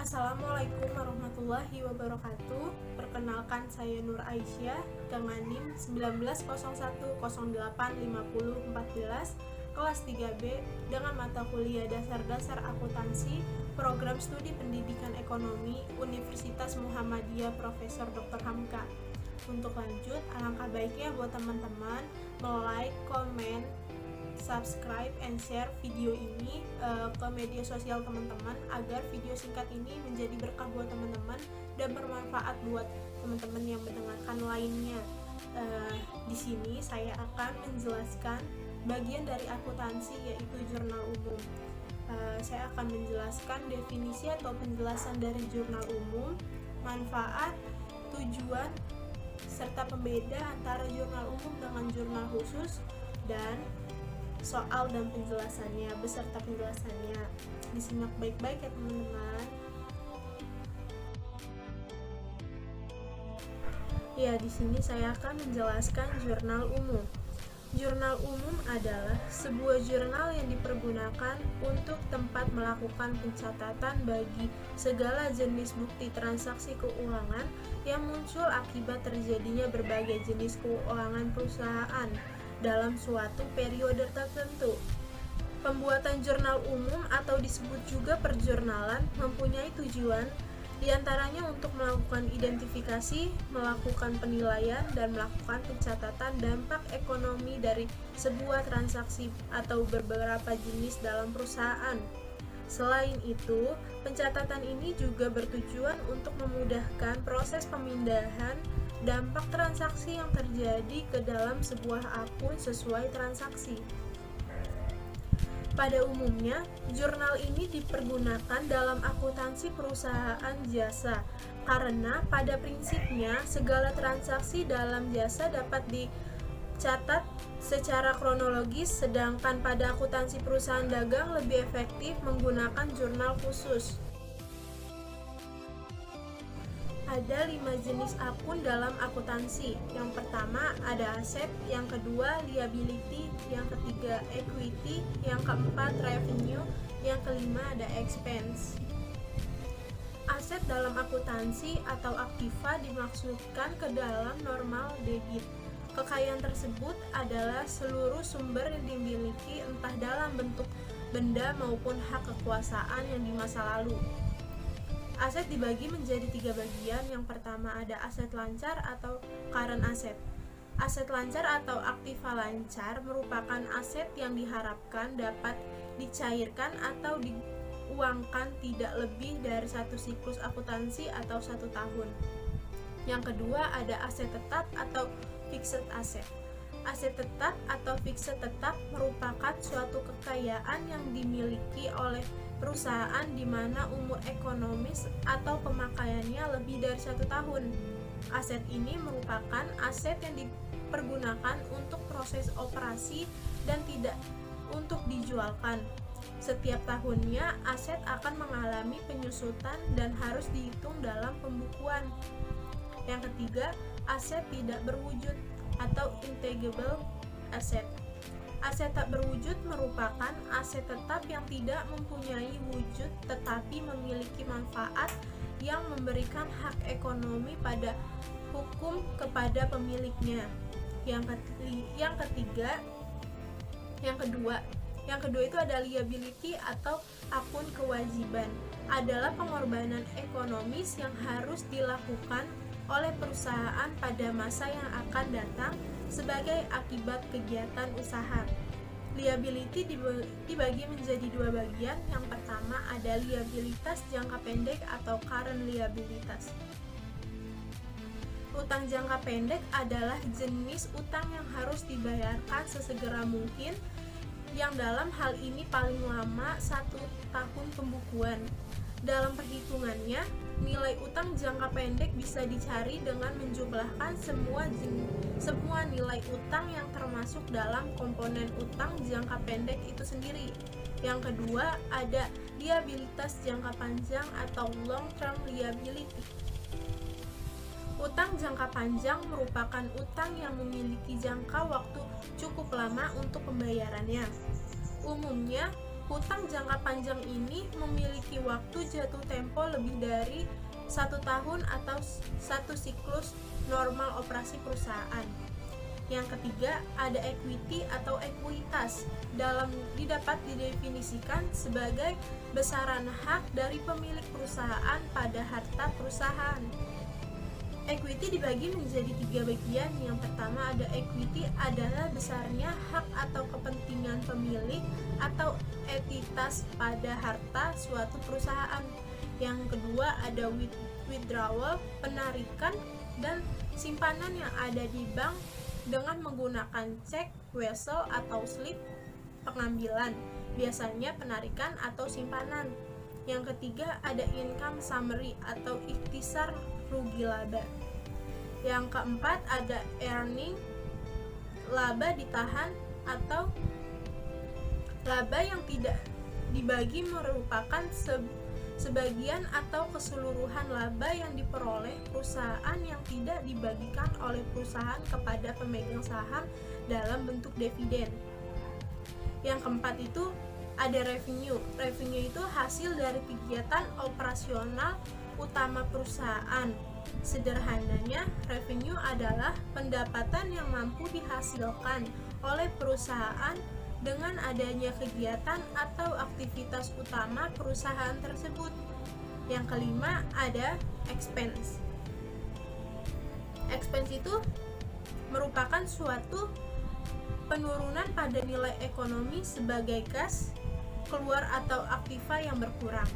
Assalamualaikum warahmatullahi wabarakatuh. Perkenalkan, saya Nur Aisyah dengan NIM 1901085014, kelas 3B, dengan mata kuliah dasar-dasar akuntansi, program studi pendidikan ekonomi, Universitas Muhammadiyah Profesor Dr. Hamka. Untuk lanjut, alangkah baiknya buat teman-teman like, komen, subscribe, and share video ini ke media sosial teman-teman agar video singkat ini menjadi berkah buat teman-teman dan bermanfaat buat teman-teman yang mendengarkan lainnya. Di sini saya akan menjelaskan bagian dari akuntansi, yaitu jurnal umum. Saya akan menjelaskan definisi atau penjelasan dari jurnal umum, manfaat, tujuan, serta pembeda antara jurnal umum dengan jurnal khusus, dan soal dan penjelasannya beserta penjelasannya. Disimak baik-baik ya teman-teman. Ya, di sini saya akan menjelaskan jurnal umum. Jurnal umum adalah sebuah jurnal yang dipergunakan untuk tempat melakukan pencatatan bagi segala jenis bukti transaksi keuangan yang muncul akibat terjadinya berbagai jenis keuangan perusahaan dalam suatu periode tertentu. Pembuatan jurnal umum atau disebut juga perjurnalan mempunyai tujuan diantaranya untuk melakukan identifikasi, melakukan penilaian, dan melakukan pencatatan dampak ekonomi dari sebuah transaksi atau beberapa jenis dalam perusahaan. Selain itu, pencatatan ini juga bertujuan untuk memudahkan proses pemindahan dampak transaksi yang terjadi ke dalam sebuah akun sesuai transaksi. Pada umumnya, jurnal ini dipergunakan dalam akuntansi perusahaan jasa karena pada prinsipnya segala transaksi dalam jasa dapat dicatat secara kronologis, sedangkan pada akuntansi perusahaan dagang lebih efektif menggunakan jurnal khusus. Ada 5 jenis akun dalam akuntansi. Yang pertama ada aset, yang kedua liability, yang ketiga equity, yang keempat revenue, yang kelima ada expense. Aset dalam akuntansi atau aktiva dimaksudkan ke dalam normal debit. Kekayaan tersebut adalah seluruh sumber yang dimiliki entah dalam bentuk benda maupun hak kekuasaan yang di masa lalu. Aset dibagi menjadi 3 bagian. Yang pertama ada aset lancar atau current asset. Aset lancar atau aktiva lancar merupakan aset yang diharapkan dapat dicairkan atau diuangkan tidak lebih dari satu siklus akuntansi atau 1 tahun. Yang kedua ada aset tetap atau fixed asset. Aset tetap atau fixed tetap merupakan suatu kekayaan yang dimiliki oleh perusahaan di mana umur ekonomis atau pemakaiannya lebih dari 1 tahun. Aset ini merupakan aset yang dipergunakan untuk proses operasi dan tidak untuk dijualkan. Setiap tahunnya aset akan mengalami penyusutan dan harus dihitung dalam pembukuan. Yang ketiga, aset tidak berwujud atau intangible asset. Aset tak berwujud merupakan aset tetap yang tidak mempunyai wujud tetapi memiliki manfaat yang memberikan hak ekonomi pada hukum kepada pemiliknya. Yang kedua itu ada liability atau akun kewajiban. Adalah pengorbanan ekonomis yang harus dilakukan oleh perusahaan pada masa yang akan datang sebagai akibat kegiatan usaha. Liability dibagi menjadi 2 bagian. Yang pertama ada liabilitas jangka pendek atau current liabilitas. Utang jangka pendek adalah jenis utang yang harus dibayarkan sesegera mungkin, yang dalam hal ini paling lama 1 tahun pembukuan. Dalam perhitungannya, nilai utang jangka pendek bisa dicari dengan menjumlahkan semua nilai utang yang termasuk dalam komponen utang jangka pendek itu sendiri. Yang kedua ada liabilitas jangka panjang atau long term liability. Utang jangka panjang merupakan utang yang memiliki jangka waktu cukup lama untuk pembayarannya. Umumnya, Hutang jangka panjang ini memiliki waktu jatuh tempo lebih dari 1 tahun atau 1 siklus normal operasi perusahaan. Yang ketiga, ada equity atau ekuitas. Didapat didefinisikan sebagai besaran hak dari pemilik perusahaan pada harta perusahaan. Equity dibagi menjadi 3 bagian. Yang pertama ada equity adalah besarnya hak atau kepentingan pemilik atau entitas pada harta suatu perusahaan. Yang kedua ada withdrawal, penarikan dan simpanan yang ada di bank dengan menggunakan cek, wesel atau slip pengambilan, biasanya penarikan atau simpanan. Yang ketiga ada income summary atau ikhtisar rugi laba. Yang keempat ada earning, laba ditahan atau laba yang tidak dibagi merupakan sebagian atau keseluruhan laba yang diperoleh perusahaan yang tidak dibagikan oleh perusahaan kepada pemegang saham dalam bentuk dividen. Yang keempat itu ada revenue. Revenue itu hasil dari kegiatan operasional utama perusahaan. Sederhananya, revenue adalah pendapatan yang mampu dihasilkan oleh perusahaan dengan adanya kegiatan atau aktivitas utama perusahaan tersebut. Yang kelima ada expense. Expense itu merupakan suatu penurunan pada nilai ekonomi sebagai kas keluar atau aktiva yang berkurang.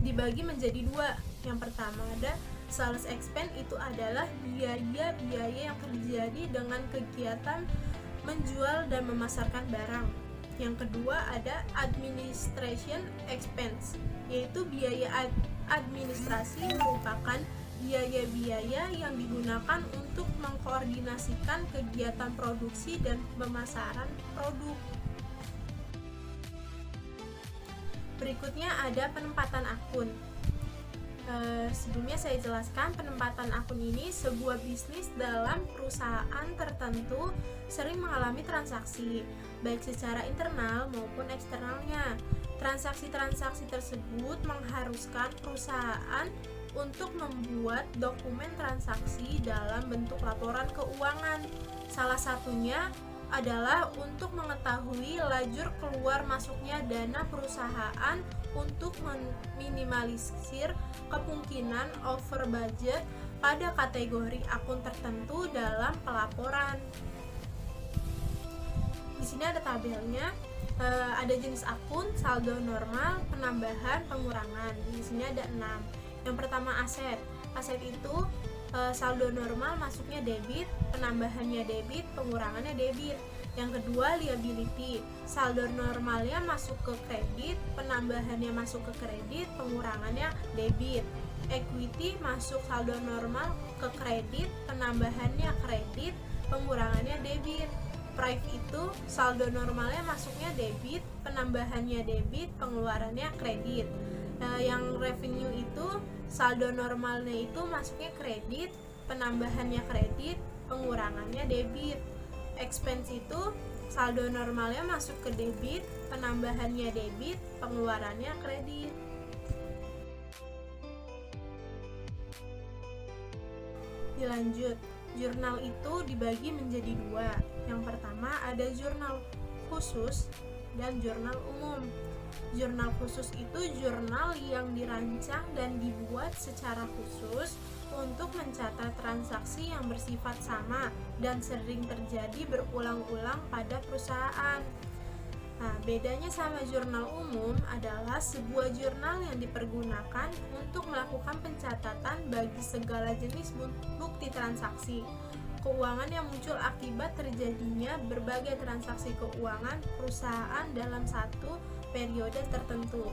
Dibagi menjadi 2. Yang pertama ada sales expense, itu adalah biaya-biaya yang terjadi dengan kegiatan menjual dan memasarkan barang. Yang kedua ada administration expense, yaitu biaya administrasi merupakan biaya-biaya yang digunakan untuk mengkoordinasikan kegiatan produksi dan pemasaran produk. Berikutnya ada penempatan akun. Sebelumnya saya jelaskan, penempatan akun ini sebuah bisnis dalam perusahaan tertentu sering mengalami transaksi, baik secara internal maupun eksternalnya. Transaksi-transaksi tersebut mengharuskan perusahaan untuk membuat dokumen transaksi dalam bentuk laporan keuangan. Salah satunya adalah untuk mengetahui lajur keluar masuknya dana perusahaan untuk meminimalisir kemungkinan over budget pada kategori akun tertentu dalam pelaporan. Di sini ada tabelnya, ada jenis akun, saldo normal, penambahan, pengurangan. Di sini ada 6. Yang pertama aset. Aset itu saldo normal masuknya debit, penambahannya debit, pengurangannya debit. Yang kedua liability. Saldo normalnya masuk ke kredit, penambahannya masuk ke kredit, pengurangannya debit. Equity masuk saldo normal ke kredit, penambahannya kredit, pengurangannya debit. Price itu saldo normalnya masuknya debit, penambahannya debit, pengeluarannya kredit. Yang revenue itu saldo normalnya itu masuknya kredit, penambahannya kredit, pengurangannya debit. Expense itu saldo normalnya masuk ke debit, penambahannya debit, pengeluarannya kredit. Dilanjut, jurnal itu dibagi menjadi 2. Yang pertama ada jurnal khusus dan jurnal umum. Jurnal khusus itu jurnal yang dirancang dan dibuat secara khusus untuk mencatat transaksi yang bersifat sama dan sering terjadi berulang-ulang pada perusahaan. Nah, bedanya sama jurnal umum adalah sebuah jurnal yang dipergunakan untuk melakukan pencatatan bagi segala jenis bukti transaksi keuangan yang muncul akibat terjadinya berbagai transaksi keuangan perusahaan dalam satu periode tertentu.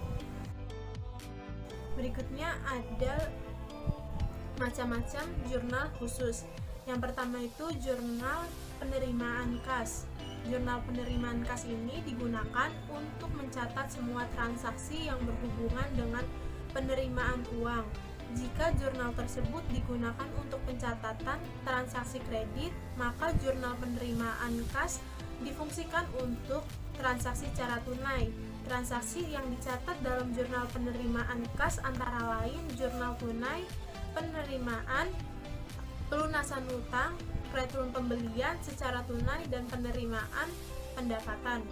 Berikutnya ada macam-macam jurnal khusus. Yang pertama itu jurnal penerimaan kas. Jurnal penerimaan kas ini digunakan untuk mencatat semua transaksi yang berhubungan dengan penerimaan uang. Jika jurnal tersebut digunakan untuk pencatatan transaksi kredit, maka jurnal penerimaan kas difungsikan untuk transaksi secara tunai. Transaksi yang dicatat dalam jurnal penerimaan kas antara lain jurnal tunai, penerimaan, pelunasan utang, return pembelian secara tunai, dan penerimaan pendapatan.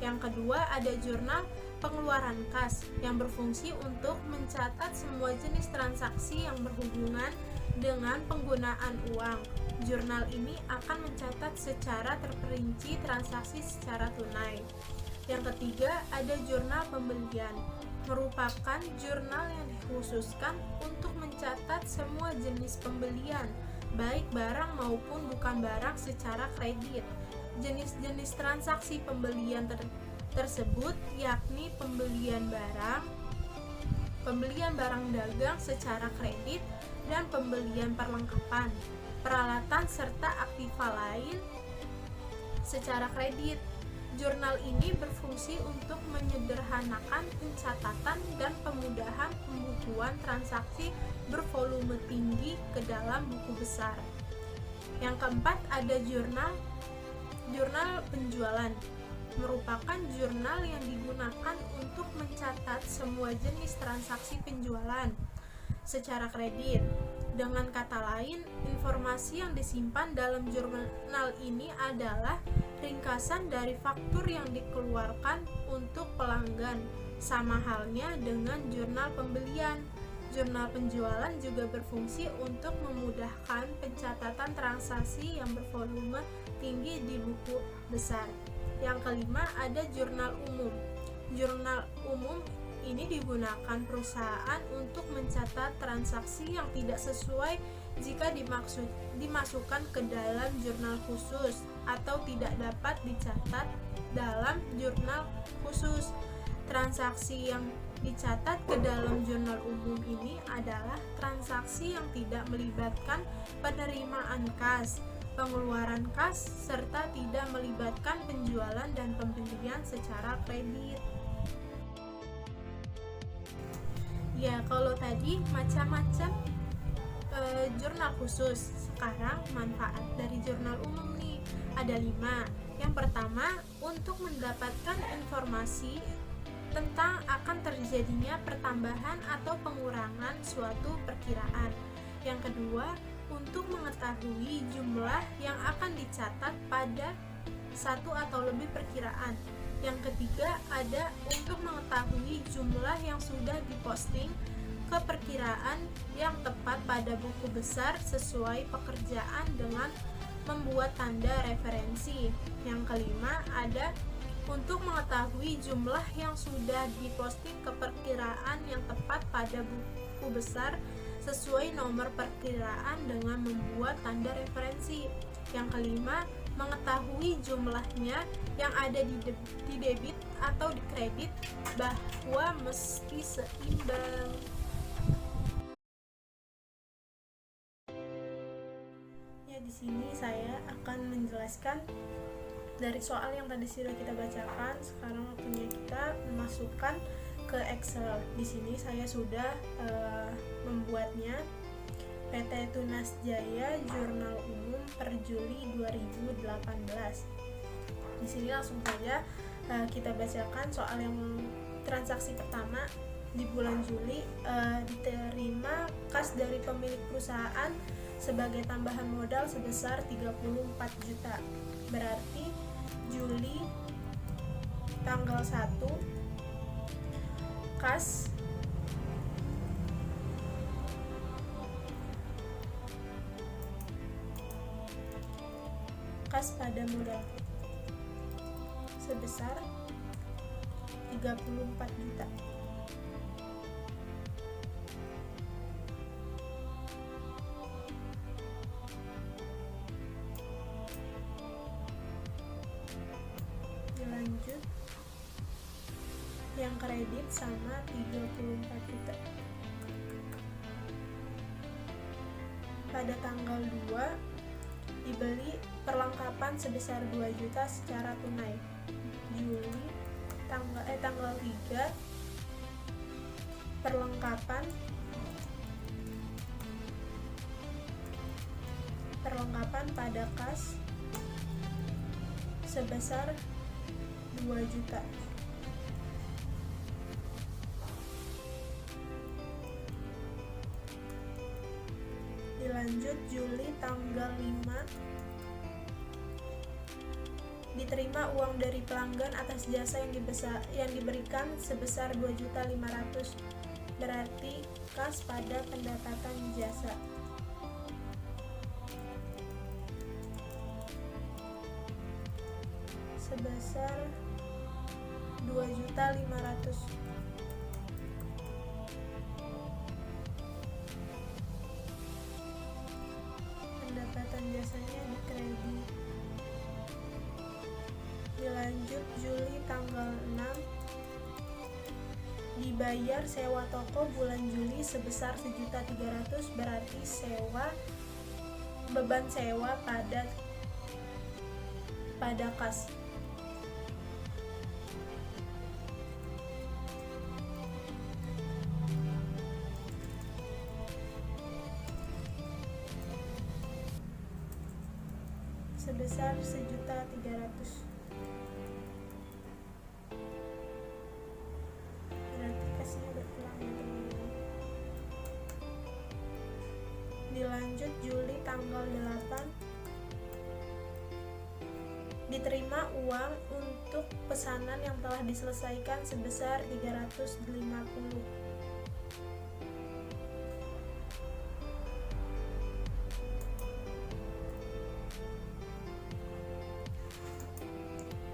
Yang kedua, ada jurnal pengeluaran kas yang berfungsi untuk mencatat semua jenis transaksi yang berhubungan dengan penggunaan uang. Jurnal ini akan mencatat secara terperinci transaksi secara tunai. Yang ketiga, ada jurnal pembelian, merupakan jurnal yang dikhususkan untuk mencatat semua jenis pembelian, baik barang maupun bukan barang secara kredit. Jenis-jenis transaksi pembelian tersebut yakni pembelian barang dagang secara kredit, dan pembelian perlengkapan, peralatan serta aktiva lain secara kredit. Jurnal ini berfungsi untuk menyederhanakan pencatatan dan pemudahan pembukuan transaksi bervolume tinggi ke dalam buku besar. Yang keempat, ada jurnal penjualan, merupakan jurnal yang digunakan untuk mencatat semua jenis transaksi penjualan secara kredit. Dengan kata lain, informasi yang disimpan dalam jurnal ini adalah ringkasan dari faktur yang dikeluarkan untuk pelanggan, sama halnya dengan jurnal pembelian. Jurnal penjualan juga berfungsi untuk memudahkan pencatatan transaksi yang bervolume tinggi di buku besar. Yang kelima, ada jurnal umum. Jurnal umum ini digunakan perusahaan untuk mencatat transaksi yang tidak sesuai jika dimasukkan ke dalam jurnal khusus atau tidak dapat dicatat dalam jurnal khusus. Transaksi yang dicatat ke dalam jurnal umum ini adalah transaksi yang tidak melibatkan penerimaan kas, pengeluaran kas, serta tidak melibatkan penjualan dan pembelian secara kredit. Ya, kalau tadi macam-macam jurnal khusus, sekarang manfaat dari jurnal umum nih ada 5. Yang pertama, untuk mendapatkan informasi tentang akan terjadinya pertambahan atau pengurangan suatu perkiraan. Yang kedua, untuk mengetahui jumlah yang akan dicatat pada satu atau lebih perkiraan. Yang ketiga, ada untuk mengetahui jumlah yang sudah diposting ke perkiraan yang tepat pada buku besar sesuai pekerjaan dengan membuat tanda referensi. Yang kelima, ada untuk mengetahui jumlah yang sudah diposting ke perkiraan yang tepat pada buku besar sesuai nomor perkiraan dengan membuat tanda referensi. Yang kelima, mengetahui jumlahnya yang ada di debit atau di kredit bahwa mesti seimbang. Ya, di sini saya akan menjelaskan dari soal yang tadi sudah kita bacakan. Sekarang waktunya kita memasukkan ke Excel. Di sini saya sudah membuatnya. PT Tunas Jaya Jurnal Umum per Juli 2018. Di sini langsung saja kita bacakan soal yang transaksi pertama. Di bulan Juli diterima kas dari pemilik perusahaan sebagai tambahan modal sebesar 34 juta. Berarti Juli tanggal 1 kas pada modal sebesar 34 juta. Lanjut, yang kredit sama 34 juta. Pada tanggal 2 dibeli perlengkapan sebesar 2 juta secara tunai. Juli tanggal 3 perlengkapan pada kas sebesar 2 juta. Dilanjut Juli tanggal 5 diterima uang dari pelanggan atas jasa yang diberikan sebesar 2.500.000, berarti kas pada pendapatan jasa. Sebesar 2.500.000. Pendapatan jasanya dikredit. Dilanjut Juli tanggal 6 dibayar sewa toko bulan Juli sebesar 1.300.000, berarti beban sewa pada kas. Sebesar 1.300.000. Berarti kasnya berkurang ya teman-teman. Dilanjut Juli tanggal 8 diterima uang untuk pesanan yang telah diselesaikan sebesar 350.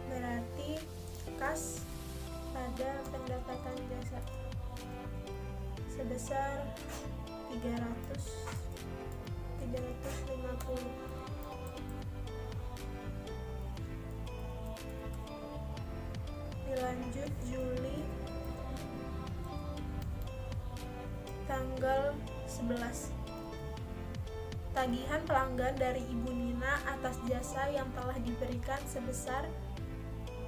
Berarti kas pada pendapatan jasa sebesar 350. Dilanjut Juli tanggal 11 tagihan pelanggan dari Ibu Nina atas jasa yang telah diberikan sebesar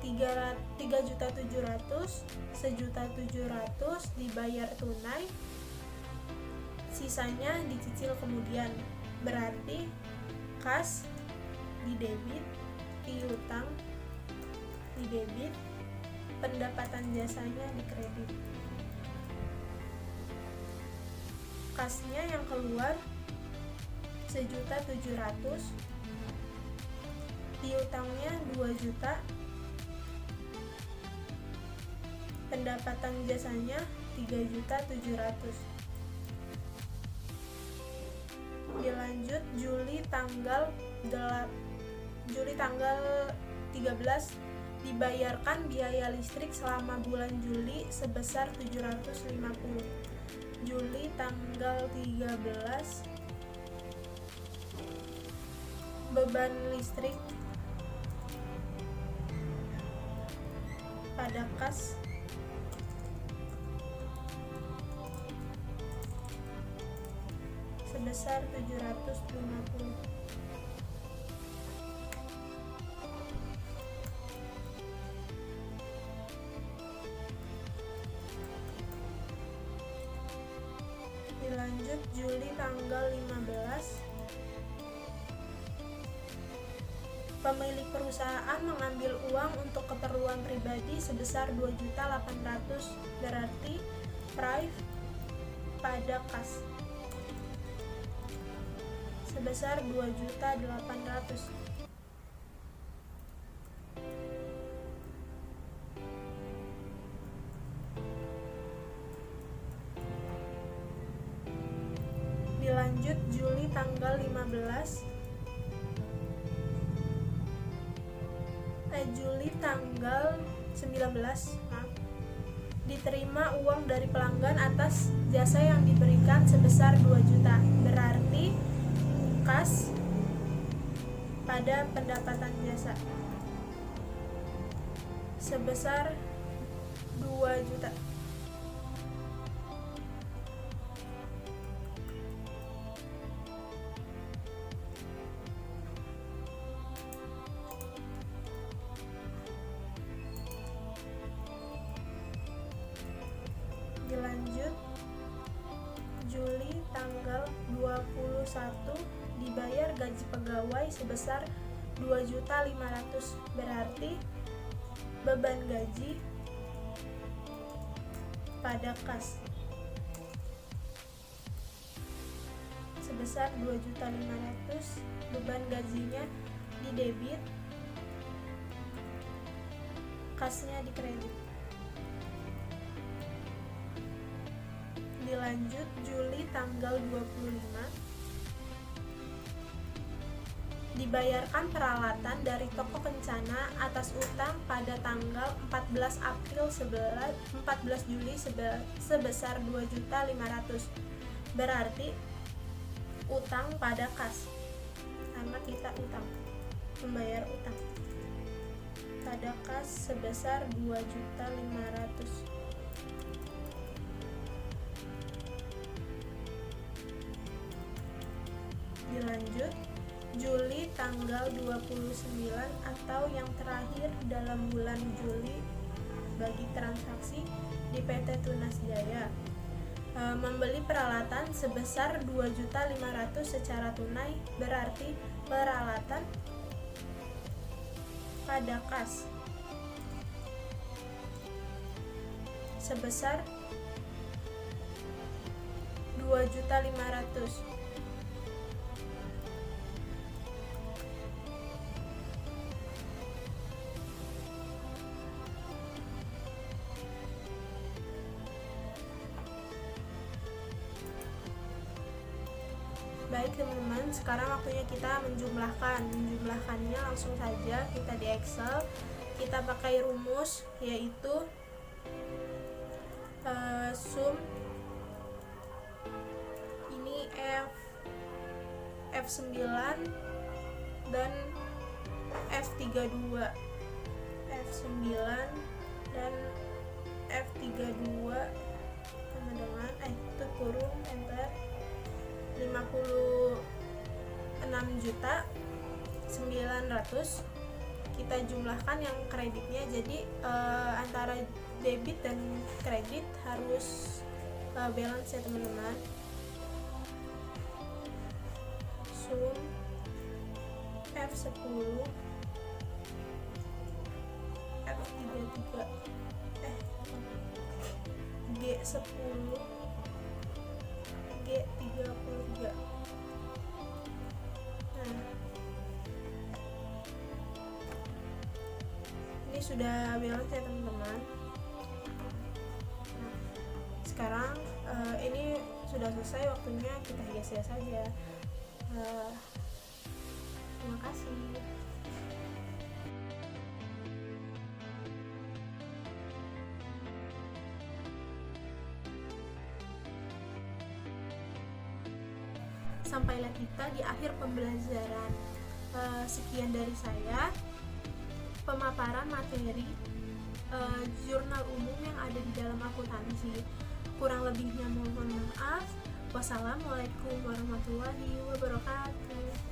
3.700.000, 1.700.000 dibayar tunai, sisanya dicicil kemudian, berarti kas di debit, piutang di debit, pendapatan jasanya di kredit. Kasnya yang keluar 1.700.000, piutangnya 2 juta, pendapatan jasanya 3.700.000. Dilanjut Juli tanggal 13 dibayarkan biaya listrik selama bulan Juli sebesar 750. Juli tanggal 13 beban listrik pada kas sebesar 750. Dilanjut Juli tanggal 15 pemilik perusahaan mengambil uang untuk keperluan pribadi sebesar 2.800.000, berarti prive pada kas sebesar 2.800.000. Dilanjut Juli tanggal 19 diterima uang dari pelanggan atas jasa yang diberikan sebesar 2 juta, berarti kas pada pendapatan jasa sebesar 2 juta. Dilanjut Juli tanggal 21 dibayar gaji pegawai sebesar 2.500.000, berarti beban gaji pada kas sebesar 2.500.000, beban gajinya di debit, kasnya di kredit. Dilanjut Juli tanggal 25, dibayarkan peralatan dari toko kencana atas utang pada tanggal 14 Juli sebesar 2.500.000. Berarti utang pada kas, karena kita utang, membayar utang pada kas sebesar 2.500.000. Dilanjut Juli tanggal 29 atau yang terakhir dalam bulan Juli bagi transaksi di PT Tunas Jaya, membeli peralatan sebesar 2.500.000 secara tunai, berarti peralatan pada kas sebesar 2.500.000. Baik teman-teman, sekarang waktunya kita menjumlahkannya langsung saja kita di Excel. Kita pakai rumus, yaitu sum ini F9 dan F32, F9 dan F32 sama dengan itu kurung enter 56.900.000. Kita jumlahkan yang kreditnya, jadi antara debit dan kredit harus balance ya teman-teman. Sum F10 F33 G10 G33. Nah, ini sudah balance ya teman-teman. Nah, sekarang ini sudah selesai, waktunya kita hias-hias saja. Terima kasih. Sampailah kita di akhir pembelajaran. Sekian dari saya, pemaparan materi jurnal umum yang ada di dalam akuntansi. Kurang lebihnya mohon maaf. Wassalamualaikum warahmatullahi wabarakatuh.